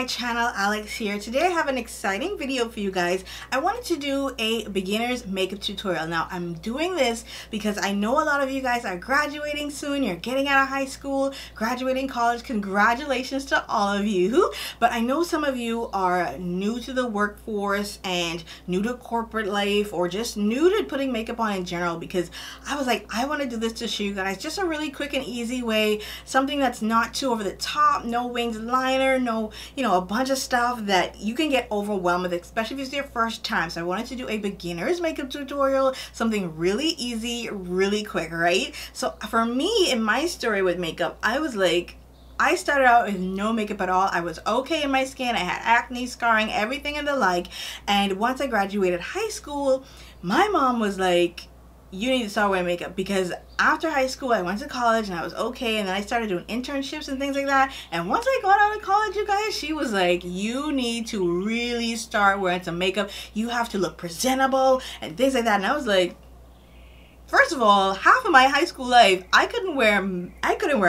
my channel. Alex here. Today I have an exciting video for you guys. I wanted to do a beginner's makeup tutorial. Now I'm doing this because I know a lot of you guys are graduating soon. You're getting out of high school, graduating college. Congratulations to all of you. But I know some of you are new to the workforce and new to corporate life, or just new to putting makeup on in general, because I was like, I want to do this to show you guys just a really quick and easy way, something that's not too over the top, no winged liner, no, a bunch of stuff that you can get overwhelmed with, especially if it's your first time. So I wanted to do a beginner's makeup tutorial, something really easy, really quick, right? So for me, in my story with makeup, I was like, I started out with no makeup at all. I was okay in my skin. I had acne, scarring, everything and the like. And once I graduated high school, my mom was like, you need to start wearing makeup, because after high school I went to college and I was okay, and then I started doing internships and things like that. And once I got out of college, you guys, she was like, you need to really start wearing some makeup. You have to look presentable and things like that. And I was like, first of all, half of my high school life, I couldn't wear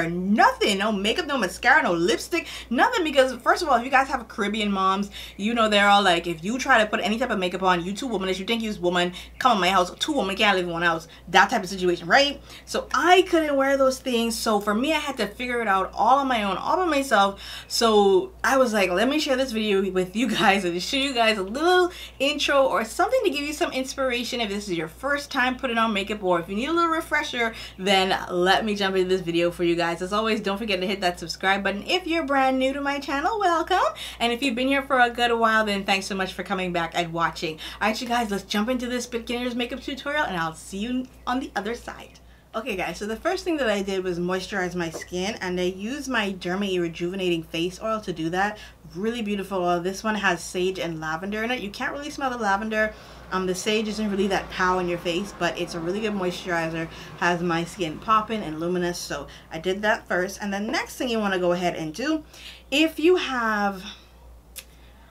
nothing, no makeup, no mascara, no lipstick, nothing, because first of all, if you guys have Caribbean moms, you know they're all like, if you try to put any type of makeup on, you too womanish, you think you's woman, come in my house, two women can't live in one house, that type of situation, right? So I couldn't wear those things. So for me, I had to figure it out all on my own, all by myself. So I was like, let me share this video with you guys and show you guys a little intro or something to give you some inspiration if this is your first time putting on makeup, or if you need a little refresher, then let me jump into this video for you guys. As always, don't forget to hit that subscribe button. If you're brand new to my channel, welcome. And if you've been here for a good while, then thanks so much for coming back and watching. Alright, you guys, let's jump into this beginner's makeup tutorial, and I'll see you on the other side. Okay guys, so the first thing that I did was moisturize my skin, and I used my Derma Rejuvenating Face Oil to do that. Really beautiful oil. This one has sage and lavender in it. You can't really smell the lavender. The sage isn't really that pow in your face, but it's a really good moisturizer. Has my skin popping and luminous, so I did that first. And the next thing you want to go ahead and do, if you have,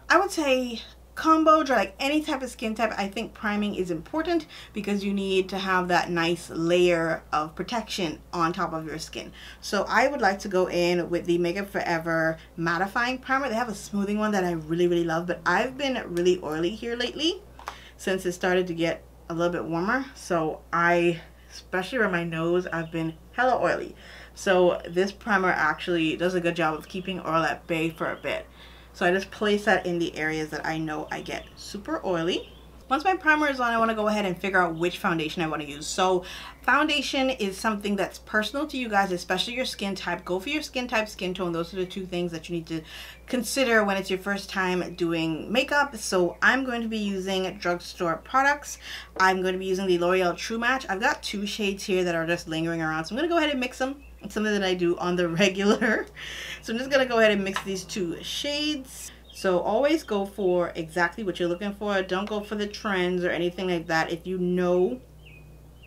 I would say, combo dry, like any type of skin type, I think priming is important, because you need to have that nice layer of protection on top of your skin. So I would like to go in with the Makeup Forever Mattifying Primer. They have a smoothing one that I really love, but I've been really oily here lately since it started to get a little bit warmer. So especially around my nose, I've been hella oily. So this primer actually does a good job of keeping oil at bay for a bit. So I just place that in the areas that I know I get super oily. Once my primer is on, I want to go ahead and figure out which foundation I want to use. So foundation is something that's personal to you guys, especially your skin type. Go for your skin type, skin tone. Those are the two things that you need to consider when it's your first time doing makeup. So I'm going to be using drugstore products. I'm going to be using the L'Oreal True Match. I've got two shades here that are just lingering around, so I'm going to go ahead and mix them. It's something that I do on the regular. So I'm just going to go ahead and mix these two shades. So always go for exactly what you're looking for. Don't go for the trends or anything like that. If you know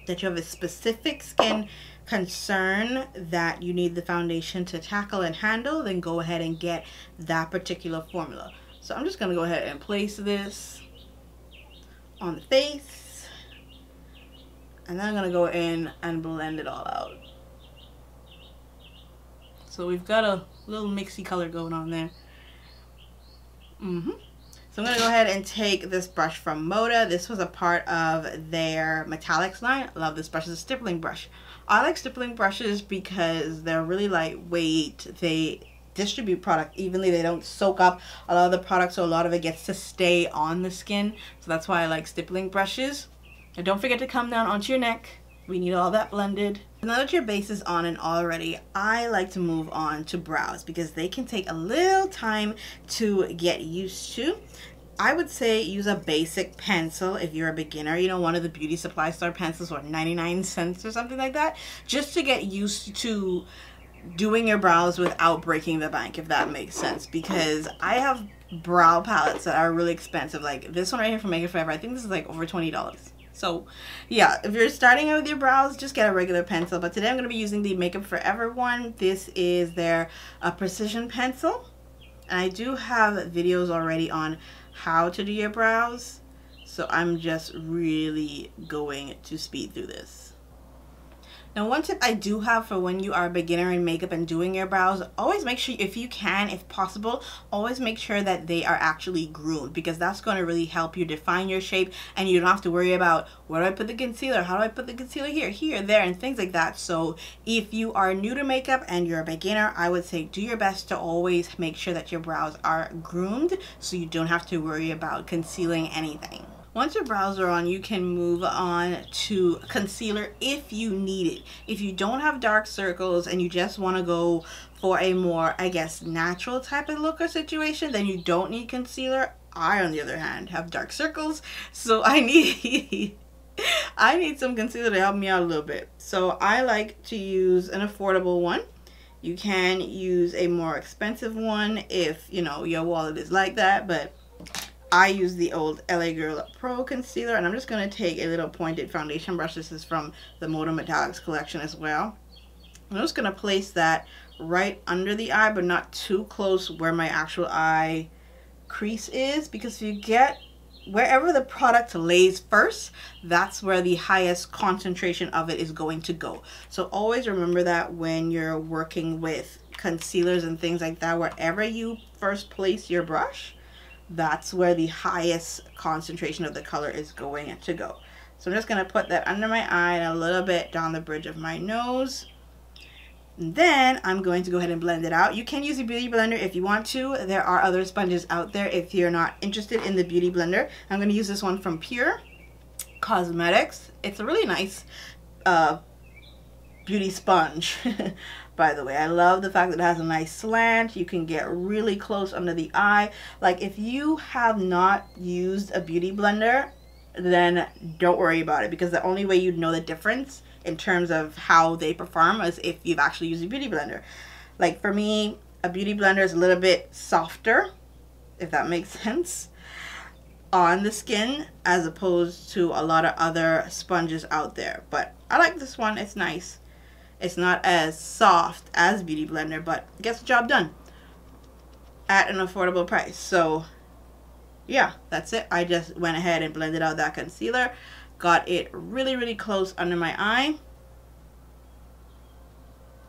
that you have a specific skin concern that you need the foundation to tackle and handle, then go ahead and get that particular formula. So I'm just going to go ahead and place this on the face. And then I'm going to go in and blend it all out. So we've got a little mixy color going on there. So I'm going to go ahead and take this brush from MODA. This was a part of their metallics line. I love this brush. It's a stippling brush. I like stippling brushes because they're really lightweight. They distribute product evenly. They don't soak up a lot of the product, so a lot of it gets to stay on the skin. So that's why I like stippling brushes. And don't forget to come down onto your neck. We need all that blended. Now that your base is on and already, I like to move on to brows, because they can take a little time to get used to. I would say use a basic pencil if you're a beginner, one of the beauty supply store pencils, or 99 cents or something like that, just to get used to doing your brows without breaking the bank, if that makes sense. Because I have brow palettes that are really expensive, like this one right here from Makeup Forever. I think this is like over $20. So yeah, if you're starting out with your brows, just get a regular pencil. But today I'm going to be using the Makeup Forever one. This is their precision pencil. And I do have videos already on how to do your brows. So I'm just really going to speed through this. Now, one tip I do have for when you are a beginner in makeup and doing your brows, always make sure, if you can, if possible, always make sure that they are actually groomed, because that's going to really help you define your shape, and you don't have to worry about where do I put the concealer, how do I put the concealer here, here, there, and things like that. So if you are new to makeup and you're a beginner, I would say do your best to always make sure that your brows are groomed so you don't have to worry about concealing anything. Once your brows are on, you can move on to concealer if you need it. If you don't have dark circles and you just want to go for a more, I guess, natural type of look or situation, then you don't need concealer. I, on the other hand, have dark circles, so I need I need some concealer to help me out a little bit. So I like to use an affordable one. You can use a more expensive one if, you know, your wallet is like that, but I use the old LA Girl Pro concealer, and I'm just going to take a little pointed foundation brush. This is from the MODA Metallics collection as well. I'm just going to place that right under the eye, but not too close where my actual eye crease is, because if you get wherever the product lays first, that's where the highest concentration of it is going to go. So always remember that when you're working with concealers and things like that, wherever you first place your brush, that's where the highest concentration of the color is going to go. So I'm just going to put that under my eye and a little bit down the bridge of my nose. And then I'm going to go ahead and blend it out. You can use a beauty blender if you want to. There are other sponges out there if you're not interested in the beauty blender. I'm going to use this one from PUR Cosmetics. It's a really nice beauty sponge. By the way, I love the fact that it has a nice slant. You can get really close under the eye. Like, if you have not used a beauty blender, then don't worry about it, because the only way you'd know the difference in terms of how they perform is if you've actually used a beauty blender. Like, for me, a beauty blender is a little bit softer, if that makes sense, on the skin as opposed to a lot of other sponges out there. But I like this one. It's nice. It's not as soft as Beauty Blender, but it gets the job done at an affordable price. So yeah, that's it. I just went ahead and blended out that concealer, got it really, really close under my eye,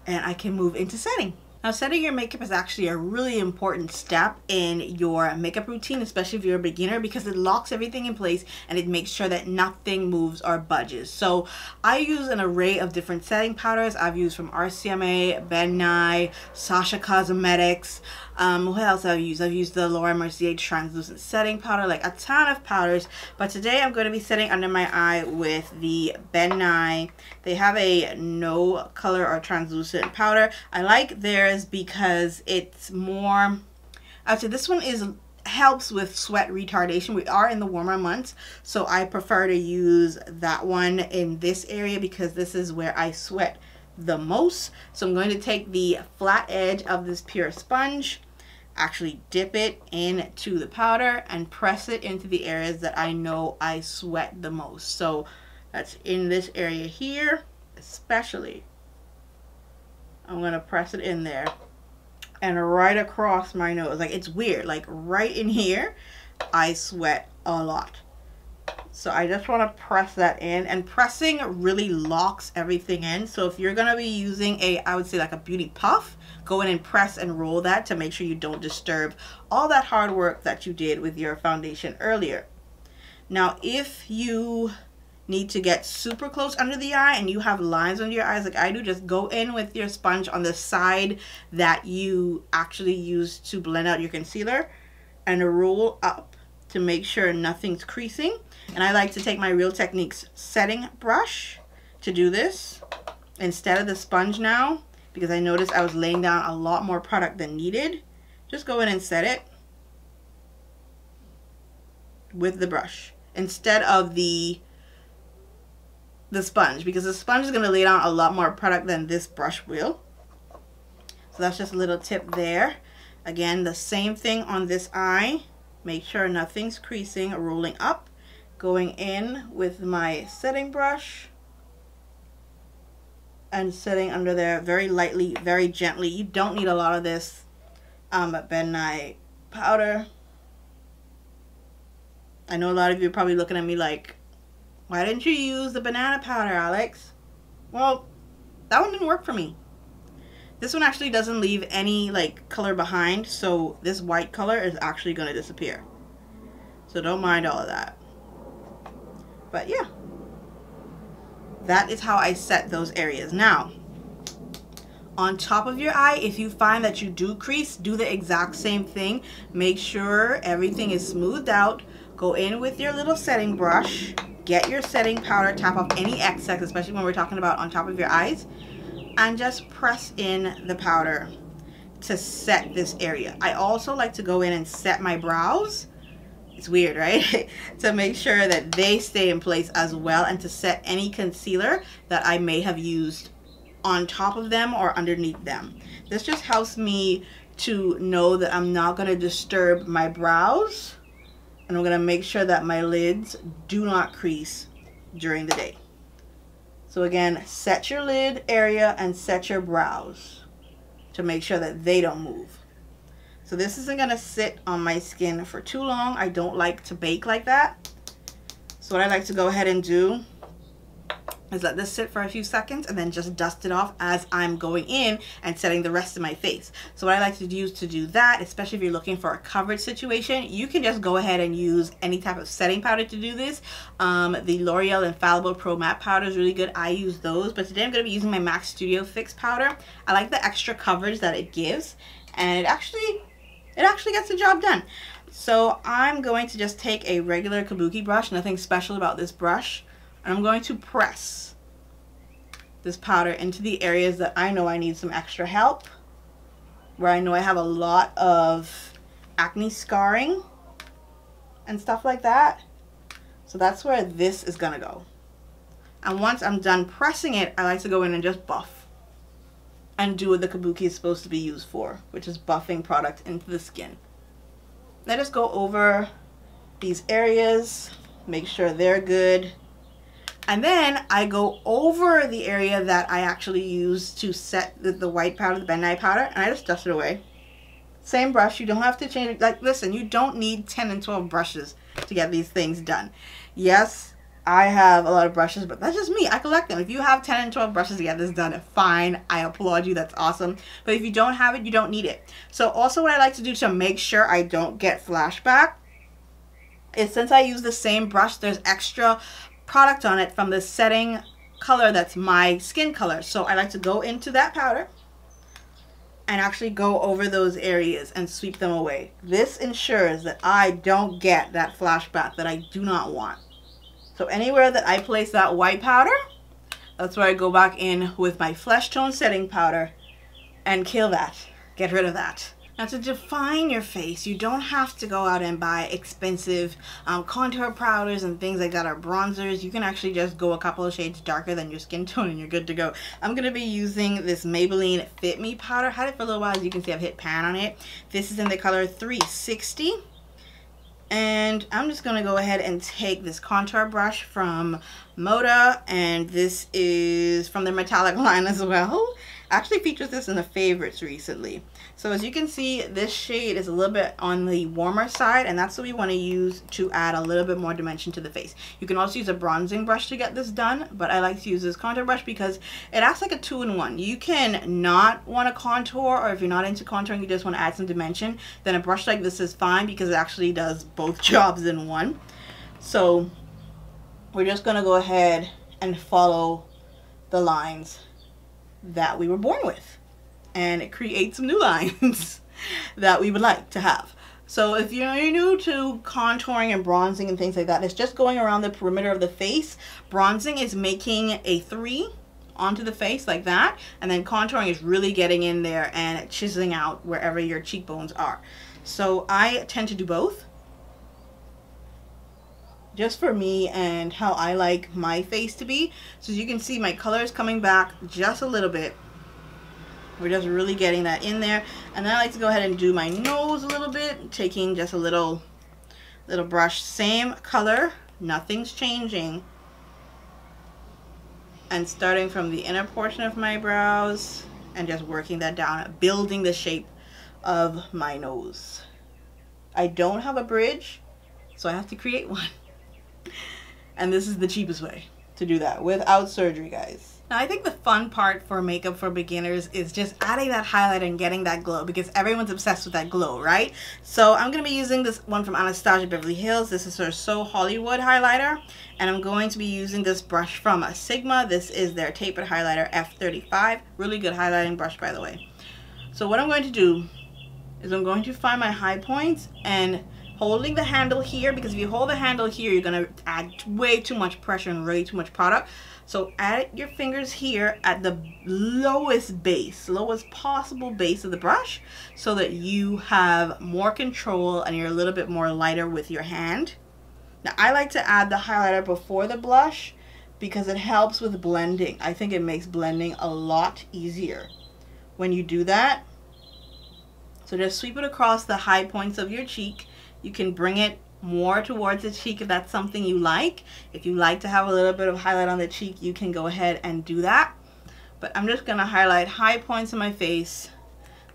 and I can move into setting. Now, setting your makeup is actually a really important step in your makeup routine, especially if you're a beginner, because it locks everything in place and it makes sure that nothing moves or budges. So I use an array of different setting powders. I've used from RCMA, Ben Nye, Sasha Cosmetics. What else I've used? I've used the Laura Mercier translucent setting powder, like a ton of powders. But today I'm going to be setting under my eye with the Ben Nye. They have a no color or translucent powder. I like theirs because it's more, I'd say this one helps with sweat retardation. We are in the warmer months, so I prefer to use that one in this area because this is where I sweat the most. So I'm going to take the flat edge of this PUR sponge, actually dip it into the powder and press it into the areas that I know I sweat the most. So that's in this area here, especially. I'm going to press it in there and right across my nose. Like, it's weird, like right in here I sweat a lot. So I just want to press that in, and pressing really locks everything in. So if you're going to be using I would say like a beauty puff, go in and press and roll that to make sure you don't disturb all that hard work that you did with your foundation earlier. Now, if you need to get super close under the eye and you have lines under your eyes like I do, just go in with your sponge on the side that you actually use to blend out your concealer and roll up to make sure nothing's creasing. And I like to take my Real Techniques setting brush to do this instead of the sponge now, because I noticed I was laying down a lot more product than needed. Just go in and set it with the brush instead of the sponge, because the sponge is going to lay down a lot more product than this brush will. So that's just a little tip there. Again, the same thing on this eye. Make sure nothing's creasing, rolling up, going in with my setting brush and setting under there very lightly, very gently. You don't need a lot of this Ben Nye powder. I know a lot of you are probably looking at me like, why didn't you use the banana powder, Alex? Well, That one didn't work for me. This one actually doesn't leave any like color behind, so this white color is actually going to disappear. So don't mind all of that. But yeah, that is how I set those areas. Now, on top of your eye, if you find that you do crease, do the exact same thing. Make sure everything is smoothed out. Go in with your little setting brush, get your setting powder, tap off any excess, especially when we're talking about on top of your eyes, and just press in the powder to set this area. I also like to go in and set my brows. It's weird, right? To make sure that they stay in place as well, and to set any concealer that I may have used on top of them or underneath them. This just helps me to know that I'm not going to disturb my brows, and I'm going to make sure that my lids do not crease during the day. So again, set your lid area and set your brows to make sure that they don't move. So this isn't going to sit on my skin for too long. I don't like to bake like that. So what I like to go ahead and do is let this sit for a few seconds and then just dust it off as I'm going in and setting the rest of my face. So what I like to use to do that, especially if you're looking for a coverage situation, you can just go ahead and use any type of setting powder to do this. The L'Oreal Infallible Pro Matte powder is really good. I use those, but today I'm going to be using my MAC Studio Fix powder. I like the extra coverage that it gives, and it actually gets the job done. So I'm going to just take a regular kabuki brush, nothing special about this brush, and I'm going to press this powder into the areas that I know I need some extra help, where I know I have a lot of acne scarring and stuff like that. So that's where this is gonna go. And once I'm done pressing it, I like to go in and just buff and do what the kabuki is supposed to be used for, which is buffing product into the skin. Let us go over these areas, make sure they're good. And then I go over the area that I actually use to set the white powder, the bentonite powder, and I just dust it away. Same brush, you don't have to change it. Like, listen, you don't need 10 and 12 brushes to get these things done. Yes, I have a lot of brushes, but that's just me. I collect them. If you have 10 and 12 brushes to get this done, fine. I applaud you. That's awesome. But if you don't have it, you don't need it. So also what I like to do to make sure I don't get flashback is, since I use the same brush, there's extra product on it from the setting color that's my skin color. So I like to go into that powder and actually go over those areas and sweep them away. This ensures that I don't get that flashback that I do not want. So anywhere that I place that white powder, that's where I go back in with my flesh tone setting powder and kill that, get rid of that. Now, to define your face, you don't have to go out and buy expensive contour powders and things like that, or bronzers. You can actually just go a couple of shades darker than your skin tone and you're good to go. I'm going to be using this Maybelline FIT Me powder. I had it for a little while. As you can see, I've hit pan on it. This is in the color 360. And I'm just going to go ahead and take this contour brush from MODA, and this is from their metallic line as well. Actually features this in the favorites recently. So as you can see, this shade is a little bit on the warmer side, and that's what we want to use to add a little bit more dimension to the face. You can also use a bronzing brush to get this done, but I like to use this contour brush because it acts like a two-in-one. You can not want to contour, or if you're not into contouring, you just want to add some dimension, then a brush like this is fine because it actually does both jobs in one. So we're just going to go ahead and follow the lines that we were born with and create some new lines that we would like to have. So if you're new to contouring and bronzing and things like that, it's just going around the perimeter of the face. Bronzing is making a 3 onto the face like that, and then contouring is really getting in there and chiseling out wherever your cheekbones are. So I tend to do both, just for me and how I like my face to be. So as you can see, my color is coming back just a little bit. We're just really getting that in there. And then I like to go ahead and do my nose a little bit, taking just a little brush, same color, nothing's changing. And starting from the inner portion of my brows and just working that down, building the shape of my nose. I don't have a bridge, so I have to create one. And this is the cheapest way to do that without surgery, guys. Now I think the fun part for makeup for beginners is just adding that highlight and getting that glow, because everyone's obsessed with that glow, right? So I'm going to be using this one from Anastasia Beverly Hills. This is her So Hollywood highlighter, and I'm going to be using this brush from Sigma. This is their tapered highlighter F35. Really good highlighting brush, by the way. So what I'm going to do is I'm going to find my high points and holding the handle here, because if you hold the handle here, you're going to add way too much pressure and really too much product. So add your fingers here at the lowest base, lowest possible base of the brush, so that you have more control and you're a little bit more lighter with your hand. Now I like to add the highlighter before the blush because it helps with blending. I think it makes blending a lot easier when you do that. So just sweep it across the high points of your cheek. You can bring it more towards the cheek if that's something you like. If you like to have a little bit of highlight on the cheek, you can go ahead and do that. But I'm just going to highlight high points in my face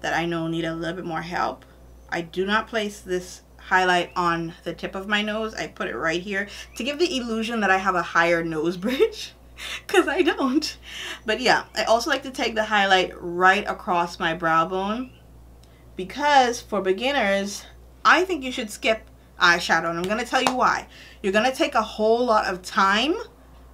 that I know need a little bit more help. I do not place this highlight on the tip of my nose. I put it right here to give the illusion that I have a higher nose bridge, because I don't. But yeah, I also like to take the highlight right across my brow bone, because for beginners, I think you should skip eyeshadow, and I'm going to tell you why. You're going to take a whole lot of time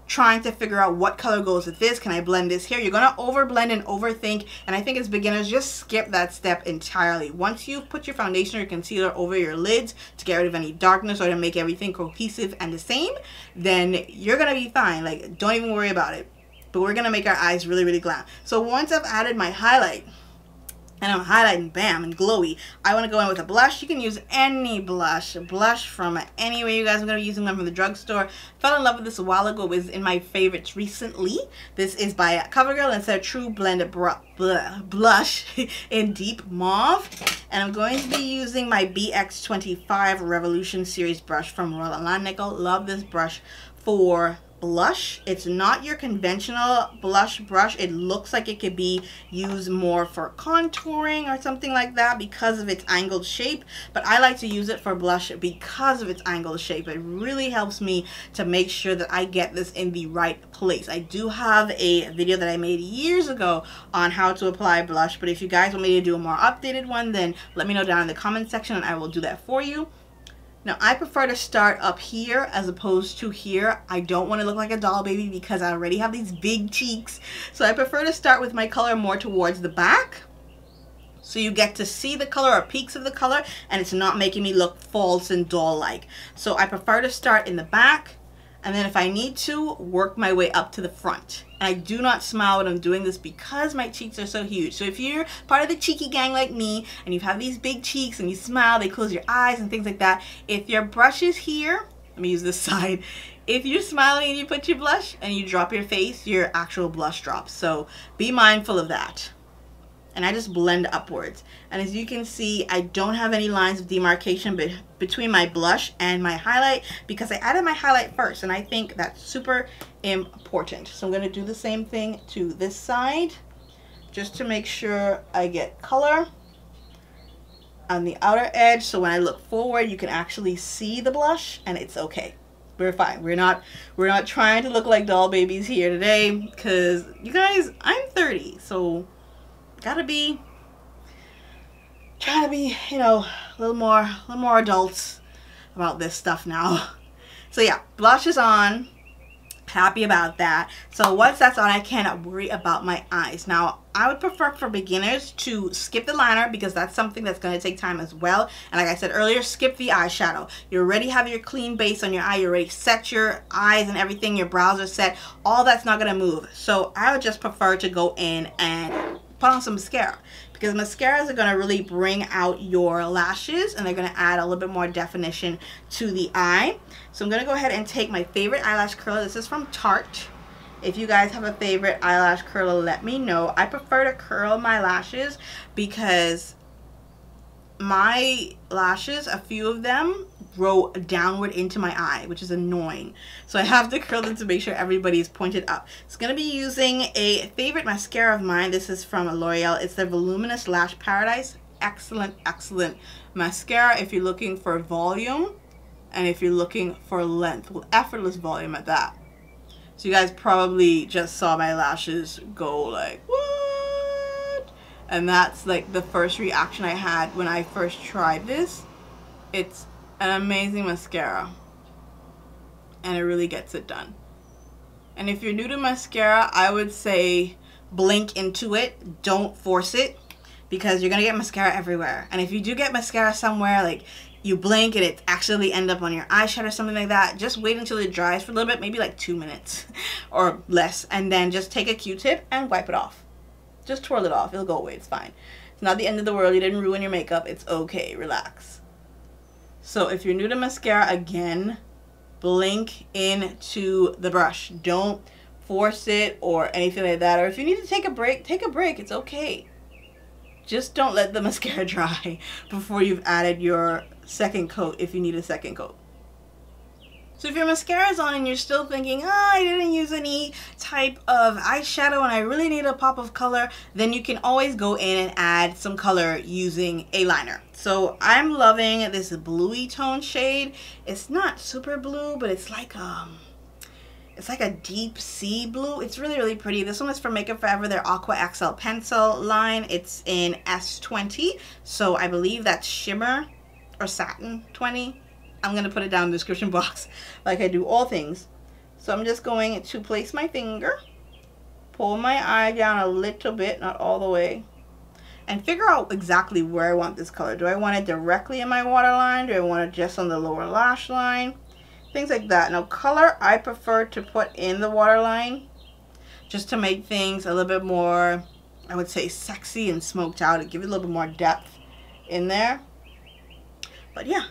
trying to figure out what color goes with this. Can I blend this here? You're going to overblend and overthink, and I think as beginners, just skip that step entirely. Once you've put your foundation or concealer over your lids to get rid of any darkness or to make everything cohesive and the same, then you're going to be fine. Like, don't even worry about it. But we're going to make our eyes really, really glam. So once I've added my highlight, and I'm highlighting, bam, and glowy, I want to go in with a blush. You can use any blush, a blush from anywhere you guys. I'm going to be using one from the drugstore. Fell in love with this a while ago. It was in my favorites recently. This is by Covergirl, and it's a True Blend blush in deep mauve. And I'm going to be using my BX25 Revolution series brush from Langnickel. Love this brush for blush. It's not your conventional blush brush. It looks like it could be used more for contouring or something like that because of its angled shape, but I like to use it for blush because of its angled shape. It really helps me to make sure that I get this in the right place. I do have a video that I made years ago on how to apply blush, but if you guys want me to do a more updated one, then let me know down in the comment section and I will do that for you. Now, I prefer to start up here as opposed to here. I don't want to look like a doll baby because I already have these big cheeks. So I prefer to start with my color more towards the back, so you get to see the color or peaks of the color and it's not making me look false and doll-like. So I prefer to start in the back, and then if I need to, work my way up to the front. And I do not smile when I'm doing this because my cheeks are so huge. So if you're part of the cheeky gang like me and you have these big cheeks and you smile, they close your eyes and things like that, if your brush is here, let me use this side, if you're smiling and you put your blush and you drop your face, your actual blush drops. So be mindful of that. And I just blend upwards. And as you can see, I don't have any lines of demarcation between my blush and my highlight because I added my highlight first, and I think that's super important. So I'm going to do the same thing to this side just to make sure I get color on the outer edge, so when I look forward you can actually see the blush and it's okay. We're fine. We're not trying to look like doll babies here today, because you guys, I'm 30, so gotta be trying to be, you know, a little more adults about this stuff now. So yeah, blush is on. Happy about that. So once that's on, I cannot worry about my eyes. Now, I would prefer for beginners to skip the liner because that's something that's going to take time as well. And like I said earlier, skip the eyeshadow. You already have your clean base on your eye. You already set your eyes and everything. Your brows are set. All that's not going to move. So I would just prefer to go in and put on some mascara, because mascaras are going to really bring out your lashes and they're going to add a little bit more definition to the eye. So I'm going to go ahead and take my favorite eyelash curler. This is from Tarte. If you guys have a favorite eyelash curler, let me know. I prefer to curl my lashes because my lashes, a few of them, grow downward into my eye, which is annoying. So I have to curl them to make sure everybody's pointed up. It's going to be using a favorite mascara of mine. This is from L'Oreal. It's the Voluminous Lash Paradise. Excellent, excellent mascara if you're looking for volume and if you're looking for length, with effortless volume at that. So you guys probably just saw my lashes go like, what? And that's like the first reaction I had when I first tried this. It's an amazing mascara. And it really gets it done. And if you're new to mascara, I would say blink into it. Don't force it, because you're going to get mascara everywhere. And if you do get mascara somewhere, like you blink and it actually end up on your eyeshadow or something like that, just wait until it dries for a little bit, maybe like 2 minutes or less. And then just take a Q-tip and wipe it off. Just twirl it off. It'll go away. It's fine. It's not the end of the world. You didn't ruin your makeup. It's okay. Relax. So if you're new to mascara, again, blink into the brush. Don't force it or anything like that. Or if you need to take a break, take a break. It's okay. Just don't let the mascara dry before you've added your second coat, if you need a second coat. So if your mascara is on and you're still thinking, oh, I didn't use any type of eyeshadow and I really need a pop of color, then you can always go in and add some color using a liner. So I'm loving this bluey tone shade. It's not super blue, but it's like a deep sea blue. It's really, really pretty. This one is from Makeup Forever, their AQUA XL pencil line. It's in S20. So I believe that's shimmer or satin 20. I'm going to put it down in the description box like I do all things. So I'm just going to place my finger, pull my eye down a little bit, not all the way, and figure out exactly where I want this color. Do I want it directly in my waterline? Do I want it just on the lower lash line? Things like that. Now color I prefer to put in the waterline just to make things a little bit more, I would say, sexy and smoked out. It give it a little bit more depth in there. But yeah.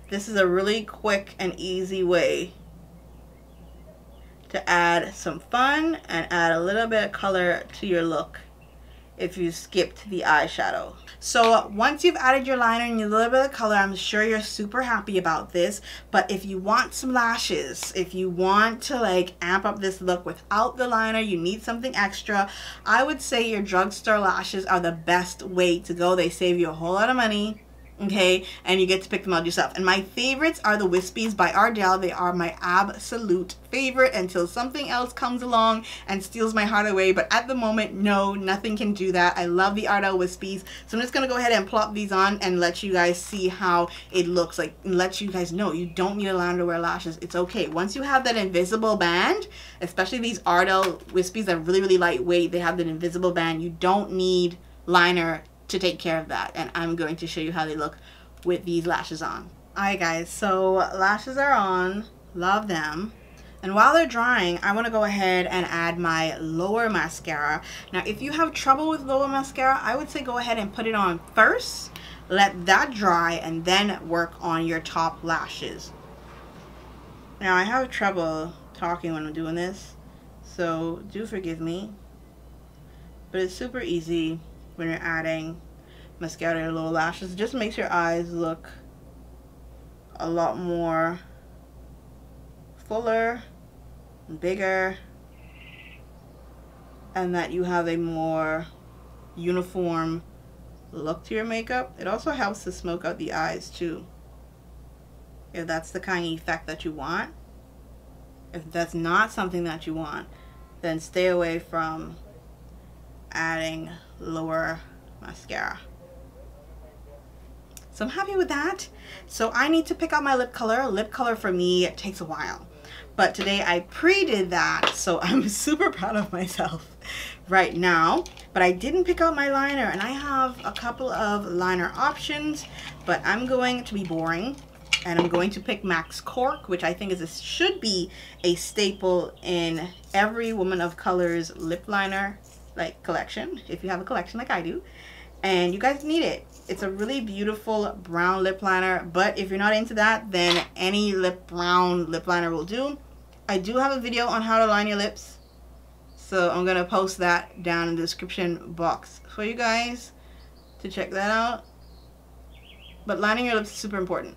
This is a really quick and easy way to add some fun and add a little bit of color to your look if you skipped the eyeshadow. So once you've added your liner and your little bit of color, I'm sure you're super happy about this. But if you want some lashes, if you want to like amp up this look without the liner, you need something extra, I would say your drugstore lashes are the best way to go. They save you a whole lot of money. Okay, and you get to pick them out yourself. And my favorites are the Wispies by Ardell. They are my absolute favorite until something else comes along and steals my heart away. But at the moment, no, nothing can do that. I love the Ardell Wispies. So I'm just going to go ahead and plop these on and let you guys see how it looks like. And let you guys know you don't need a liner to wear lashes. It's okay. Once you have that invisible band, especially these Ardell Wispies are really, really lightweight. They have that invisible band. You don't need liner to take care of that, and I'm going to show you how they look with these lashes on. Alright guys, so lashes are on, love them, and while they're drying I want to go ahead and add my lower mascara. Now if you have trouble with lower mascara, I would say go ahead and put it on first, let that dry, and then work on your top lashes. Now I have trouble talking when I'm doing this, so do forgive me, but it's super easy. When you're adding mascara to your lower lashes, it just makes your eyes look a lot more fuller, bigger, and that you have a more uniform look to your makeup. It also helps to smoke out the eyes too, if that's the kind of effect that you want. If that's not something that you want, then stay away from adding lower mascara. So I'm happy with that. So I need to pick out my lip color. Lip color for me takes a while, but today I pre-did that, so I'm super proud of myself right now. But I didn't pick out my liner, and I have a couple of liner options, but I'm going to be boring and I'm going to pick MAC's Cork, which I think should be a staple in every woman of color's lip liner like collection, if you have a collection like I do, and you guys need it. It's a really beautiful brown lip liner, but if you're not into that, then any brown lip liner will do. I do have a video on how to line your lips, so I'm gonna post that down in the description box for you guys to check that out. But lining your lips is super important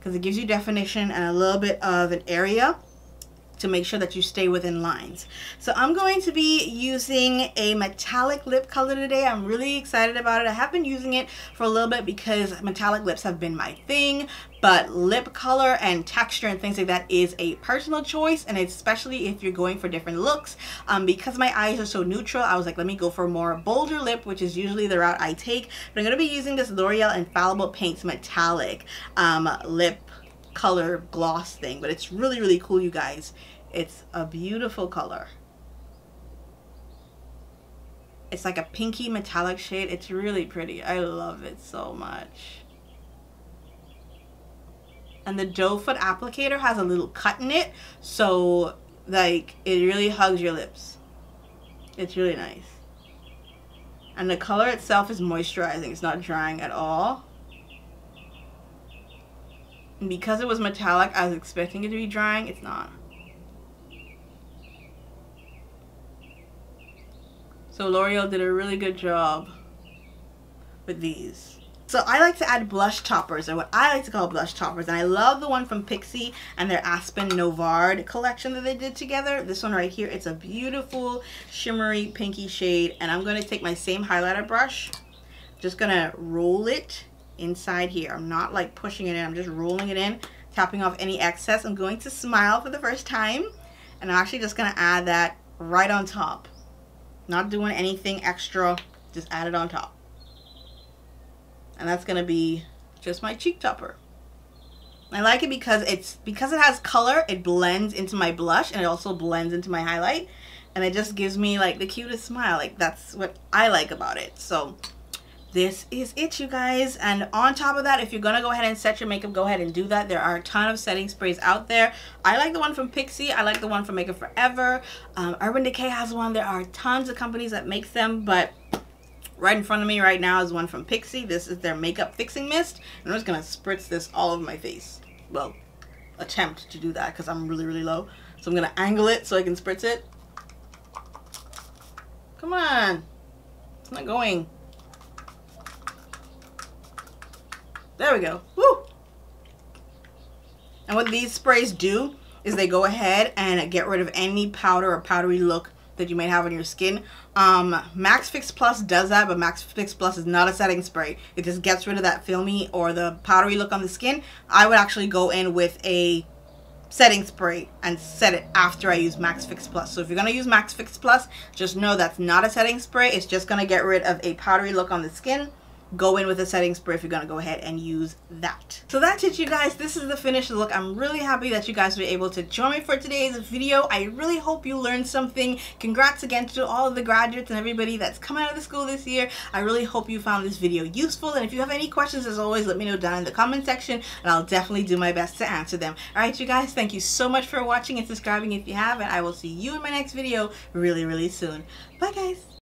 because it gives you definition and a little bit of an area to make sure that you stay within lines. So I'm going to be using a metallic lip color today. I'm really excited about it. I have been using it for a little bit because metallic lips have been my thing, but lip color and texture and things like that is a personal choice, and especially if you're going for different looks. Because my eyes are so neutral, I was like, let me go for a more bolder lip, which is usually the route I take. But I'm going to be using this L'Oreal Infallible Paints Metallic lip color gloss thing, but it's really, really cool, you guys. It's a beautiful color. It's like a pinky metallic shade. It's really pretty. I love it so much. And the doe foot applicator has a little cut in it, so like it really hugs your lips. It's really nice. And the color itself is moisturizing. It's not drying at all. And because it was metallic, I was expecting it to be drying. It's not. So L'Oreal did a really good job with these. So I like to add blush toppers, or what I like to call blush toppers. And I love the one from PIXI and their Aspen Novard collection that they did together. This one right here, it's a beautiful shimmery pinky shade. And I'm going to take my same highlighter brush. Just going to roll it inside here. I'm not like pushing it in, I'm just rolling it in, tapping off any excess. I'm going to smile for the first time, and I'm actually just going to add that right on top. Not doing anything extra, just add it on top. And that's going to be just my cheek topper. I like it because it has color, it blends into my blush, and it also blends into my highlight, and it just gives me like the cutest smile. Like, that's what I like about it. So this is it, you guys. And on top of that, if you're gonna go ahead and set your makeup, go ahead and do that. There are a ton of setting sprays out there. I like the one from PIXI. I like the one from Makeup Forever. Urban Decay has one. There are tons of companies that make them, but right in front of me right now is one from PIXI. This is their Makeup Fixing Mist, and I'm just gonna spritz this all over my face. Well, attempt to do that because I'm really, really low. So I'm gonna angle it so I can spritz it. Come on, it's not going. There we go. Woo! And what these sprays do is they go ahead and get rid of any powder or powdery look that you might have on your skin. Max Fix Plus does that, but Max Fix Plus is not a setting spray. It just gets rid of that filmy or the powdery look on the skin. I would actually go in with a setting spray and set it after I use Max Fix Plus. So if you're going to use Max Fix Plus, just know that's not a setting spray. It's just going to get rid of a powdery look on the skin. Go in with a setting spray if you're going to go ahead and use that. So that's it, you guys. This is the finished look. I'm really happy that you guys were able to join me for today's video. I really hope you learned something. Congrats again to all of the graduates and everybody that's coming out of the school this year. I really hope you found this video useful. And if you have any questions, as always, let me know down in the comment section, and I'll definitely do my best to answer them. Alright, you guys, thank you so much for watching and subscribing if you have, and I will see you in my next video really, really soon. Bye, guys.